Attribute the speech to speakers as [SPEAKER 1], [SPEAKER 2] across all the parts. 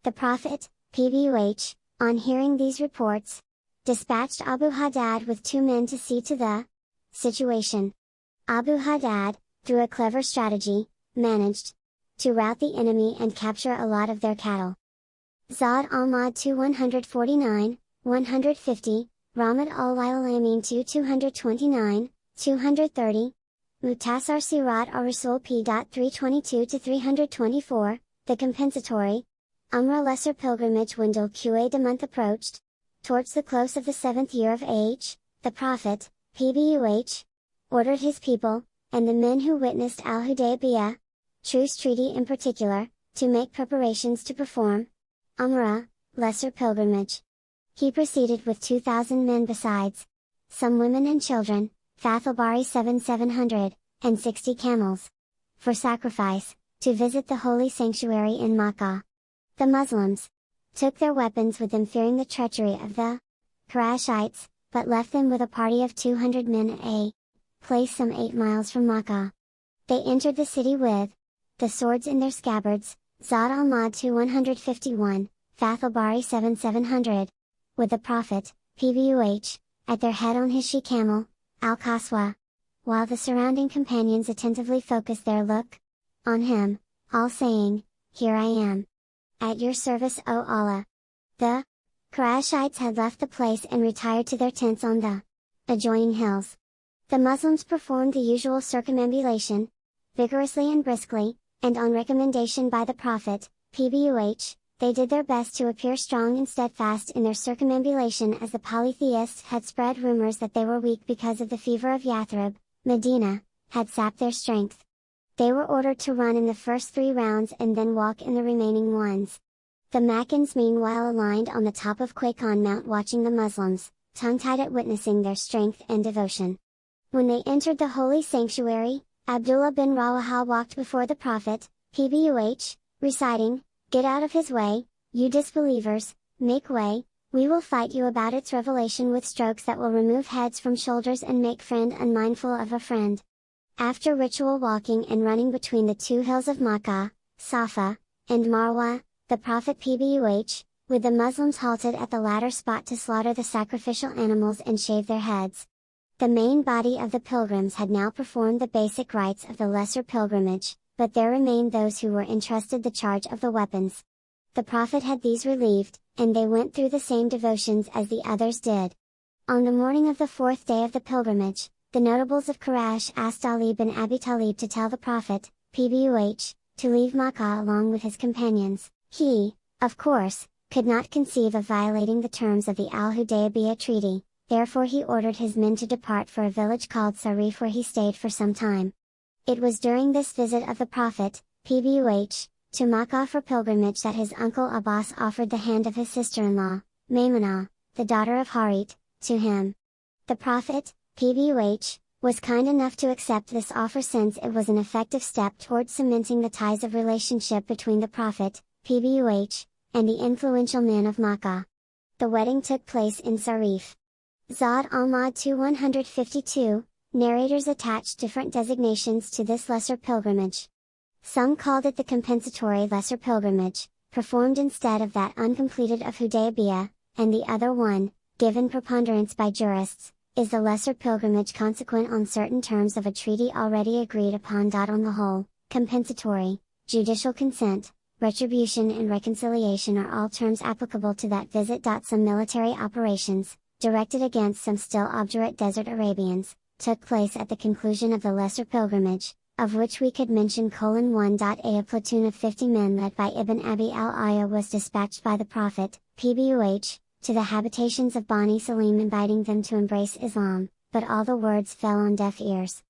[SPEAKER 1] The Prophet, PBUH, on hearing these reports, dispatched Abu Haddad with 2 men to see to the situation. Abu Haddad, through a clever strategy, managed to rout the enemy and capture a lot of their cattle. Zad al-Ma'ad 2 149, 150, Ramad al-Alamin 2 229, 230, Mutasar Sirat al-Rasul p. 322-324, the compensatory, Umrah Lesser Pilgrimage Windle Qa the month approached, towards the close of the 7th year of age, the Prophet, PBUH, ordered his people, and the men who witnessed al-Hudaybiyah, truce treaty in particular, to make preparations to perform Umrah, Lesser Pilgrimage. He proceeded with 2,000 men besides some women and children, Fathulbari 700, and 60 camels, for sacrifice, to visit the holy sanctuary in Makkah. The Muslims took their weapons with them, fearing the treachery of the Qurayshites, but left them with a party of 200 men at a place some 8 miles from Makkah. They entered the city with the swords in their scabbards, Zad al-Ma'ad 2 151, Fathulbari 700, with the Prophet, PBUH, at their head on his she-camel, al-Qaswa, while the surrounding companions attentively focused their look on him, all saying, "Here I am. At your service, O Allah." The Qurayshites had left the place and retired to their tents on the adjoining hills. The Muslims performed the usual circumambulation, vigorously and briskly, and on recommendation by the Prophet, PBUH, they did their best to appear strong and steadfast in their circumambulation, as the polytheists had spread rumors that they were weak because of the fever of Yathrib, Medina, had sapped their strength. They were ordered to run in the first 3 rounds and then walk in the remaining ones. The Makkans meanwhile aligned on the top of Quayqan Mount watching the Muslims, tongue-tied at witnessing their strength and devotion. When they entered the holy sanctuary, Abdullah bin Rawaha walked before the Prophet, PBUH, reciting, "Get out of his way, you disbelievers, make way, we will fight you about its revelation with strokes that will remove heads from shoulders and make friend unmindful of a friend." After ritual walking and running between the 2 hills of Makkah, Safa, and Marwa, the Prophet PBUH, with the Muslims halted at the latter spot to slaughter the sacrificial animals and shave their heads. The main body of the pilgrims had now performed the basic rites of the lesser pilgrimage, but there remained those who were entrusted the charge of the weapons. The Prophet had these relieved, and they went through the same devotions as the others did. On the morning of the 4th day of the pilgrimage, the notables of Quraysh asked Ali bin Abi Talib to tell the Prophet, PBUH, to leave Makkah along with his companions. He, of course, could not conceive of violating the terms of the Al-Hudaybiyah treaty, therefore he ordered his men to depart for a village called Sarif, where he stayed for some time. It was during this visit of the Prophet, PBUH, to Makkah for pilgrimage that his uncle Abbas offered the hand of his sister-in-law, Maymunah, the daughter of Harith, to him. The Prophet, PBUH, was kind enough to accept this offer since it was an effective step towards cementing the ties of relationship between the Prophet, PBUH, and the influential men of Makkah. The wedding took place in Sarif. Zad al-Ma'ad 2 152, narrators attached different designations to this lesser pilgrimage. Some called it the compensatory lesser pilgrimage, performed instead of that uncompleted of Hudaybiyah, and the other one, given preponderance by jurists, is the lesser pilgrimage consequent on certain terms of a treaty already agreed upon. On the whole, compensatory, judicial consent, retribution and reconciliation are all terms applicable to that visit. Some military operations, directed against some still obdurate desert Arabians, took place at the conclusion of the lesser pilgrimage, of which we could mention: 1. A platoon of 50 men led by Ibn Abi al-Aya was dispatched by the Prophet, PBUH, to the habitations of Bani Salim inviting them to embrace Islam, but all the words fell on deaf ears.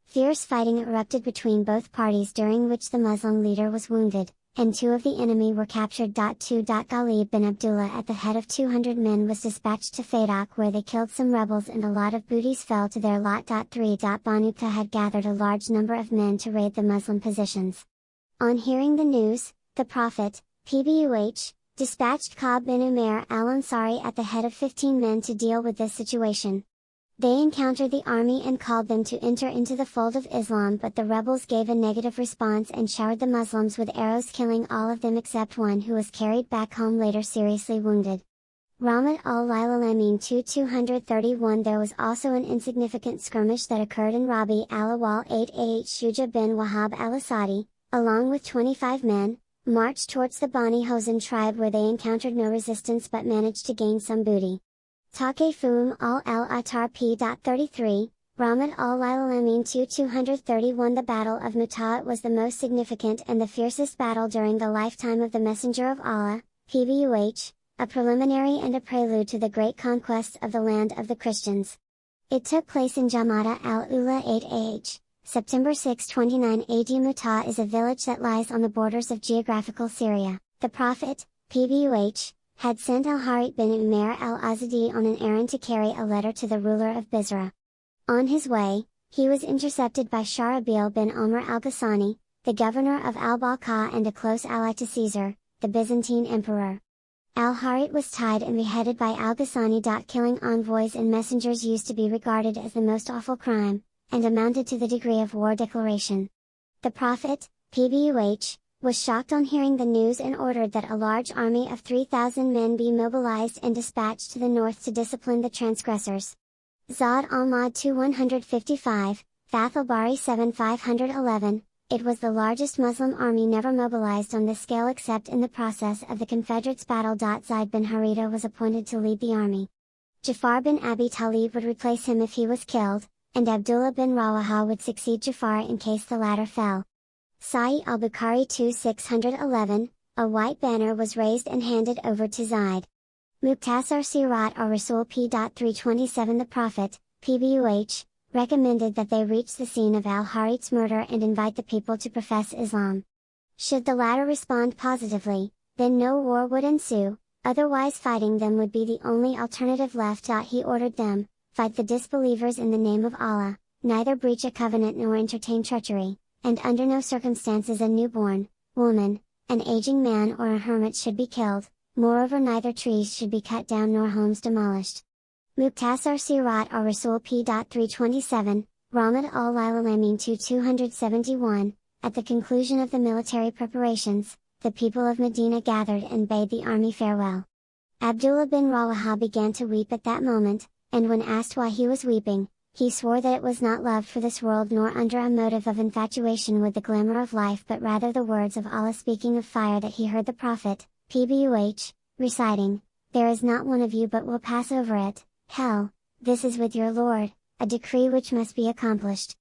[SPEAKER 1] Fierce fighting erupted between both parties, during which the Muslim leader was wounded, and 2 of the enemy were captured. 2. Ghalib bin Abdullah at the head of 200 men was dispatched to Fadak, where they killed some rebels and a lot of booties fell to their lot. 3. Banu Qurayza had gathered a large number of men to raid the Muslim positions. On hearing the news, the Prophet, PBUH, dispatched Ka'b bin Umair al-Ansari at the head of 15 men to deal with this situation. They encountered the army and called them to enter into the fold of Islam, but the rebels gave a negative response and showered the Muslims with arrows, killing all of them except one, who was carried back home later seriously wounded. Rahmat al-Alamin 231. There was also an insignificant skirmish that occurred in Rabi al-Awwal 8 Shuja bin Wahab al-Asadi, along with 25 men, marched towards the Bani Hozan tribe, where they encountered no resistance but managed to gain some booty. Taqe-Fum al-Attar p.33, Rahmat al-Alamin 231. The Battle of Muta'at was the most significant and the fiercest battle during the lifetime of the Messenger of Allah, PBUH, a preliminary and a prelude to the great conquest of the land of the Christians. It took place in Jamada al-Ula 8 September 629 AD. Muta'at is a village that lies on the borders of geographical Syria. The Prophet, PBUH, had sent al-Harith bin Umair al-Azadi on an errand to carry a letter to the ruler of Bizra. On his way, he was intercepted by Sharabil bin Omar al-Ghassani, the governor of al-Balqa and a close ally to Caesar, the Byzantine emperor. Al-Harith was tied and beheaded by al-Ghassani. Killing envoys and messengers used to be regarded as the most awful crime, and amounted to the degree of war declaration. The Prophet, PBUH, was shocked on hearing the news and ordered that a large army of 3,000 men be mobilized and dispatched to the north to discipline the transgressors. Zad al-Ma'ad 2155, Fath al-Bari 7511. It was the largest Muslim army never mobilized on this scale except in the process of the Confederates' battle. Zayd bin Haritha was appointed to lead the army. Jafar bin Abi Talib would replace him if he was killed, and Abdullah bin Rawaha would succeed Jafar in case the latter fell. Sahih al-Bukhari 2611, a white banner was raised and handed over to Zayd. Muqtasar Sirat al-Rasul p.327. The Prophet, PBUH, recommended that they reach the scene of al-Harith's murder and invite the people to profess Islam. Should the latter respond positively, then no war would ensue, otherwise fighting them would be the only alternative left. He ordered them, fight the disbelievers in the name of Allah, neither breach a covenant nor entertain treachery, and under no circumstances a newborn, woman, an aging man or a hermit should be killed, moreover neither trees should be cut down nor homes demolished. Muqtasar Sirat al-Rasul p.327, Rahmat al-Alamin 271. At the conclusion of the military preparations, the people of Medina gathered and bade the army farewell. Abdullah bin Rawaha began to weep at that moment, and when asked why he was weeping, he swore that it was not love for this world nor under a motive of infatuation with the glamour of life, but rather the words of Allah speaking of fire that he heard the Prophet, PBUH, reciting, "There is not one of you but will pass over it, hell, this is with your Lord, a decree which must be accomplished."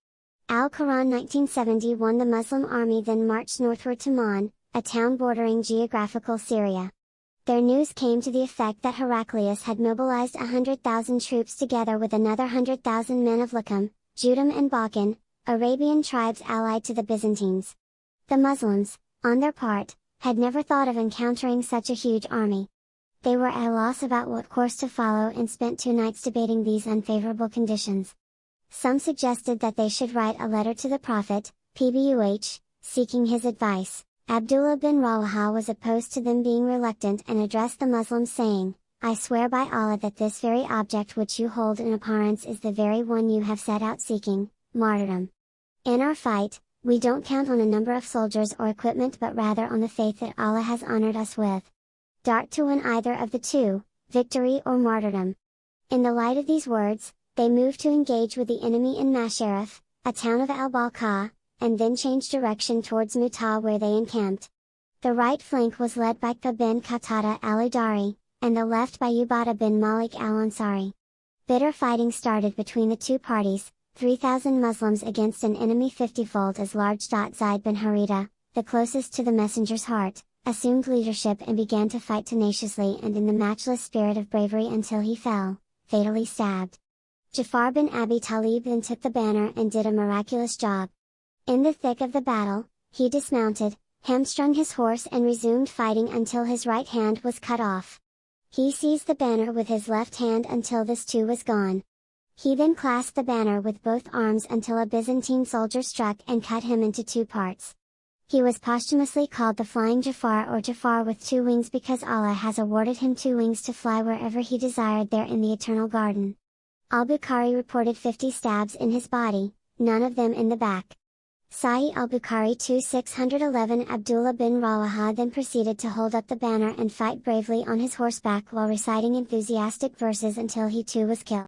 [SPEAKER 1] Al-Quran 1971. The Muslim army then marched northward to Man, a town bordering geographical Syria. Their news came to the effect that Heraclius had mobilized 100,000 troops together with another 100,000 men of Lucum, Judum and Balkan, Arabian tribes allied to the Byzantines. The Muslims, on their part, had never thought of encountering such a huge army. They were at a loss about what course to follow and spent 2 nights debating these unfavorable conditions. Some suggested that they should write a letter to the Prophet, PBUH, seeking his advice. Abdullah bin Rawaha was opposed to them being reluctant and addressed the Muslims saying, "I swear by Allah that this very object which you hold in abhorrence is the very one you have set out seeking, martyrdom. In our fight, we don't count on a number of soldiers or equipment but rather on the faith that Allah has honored us with. Dart to win either of the two, victory or martyrdom." In the light of these words, they moved to engage with the enemy in Masharif, a town of al-Balqa, and then changed direction towards Mutah where they encamped. The right flank was led by Qutb bin Qatada al-Udari, and the left by Ubadah bin Malik al-Ansari. Bitter fighting started between the two parties, 3,000 Muslims against an enemy 50-fold as large. Zayd bin Haritha, the closest to the messenger's heart, assumed leadership and began to fight tenaciously and in the matchless spirit of bravery until he fell, fatally stabbed. Jafar bin Abi Talib then took the banner and did a miraculous job. In the thick of the battle, he dismounted, hamstrung his horse and resumed fighting until his right hand was cut off. He seized the banner with his left hand until this too was gone. He then clasped the banner with both arms until a Byzantine soldier struck and cut him into 2 parts. He was posthumously called the Flying Jafar or Jafar with 2 wings because Allah has awarded him 2 wings to fly wherever he desired there in the eternal garden. Al-Bukhari reported 50 stabs in his body, none of them in the back. Sahih al-Bukhari 2611 Abdullah bin Rawaha then proceeded to hold up the banner and fight bravely on his horseback while reciting enthusiastic verses until he too was killed.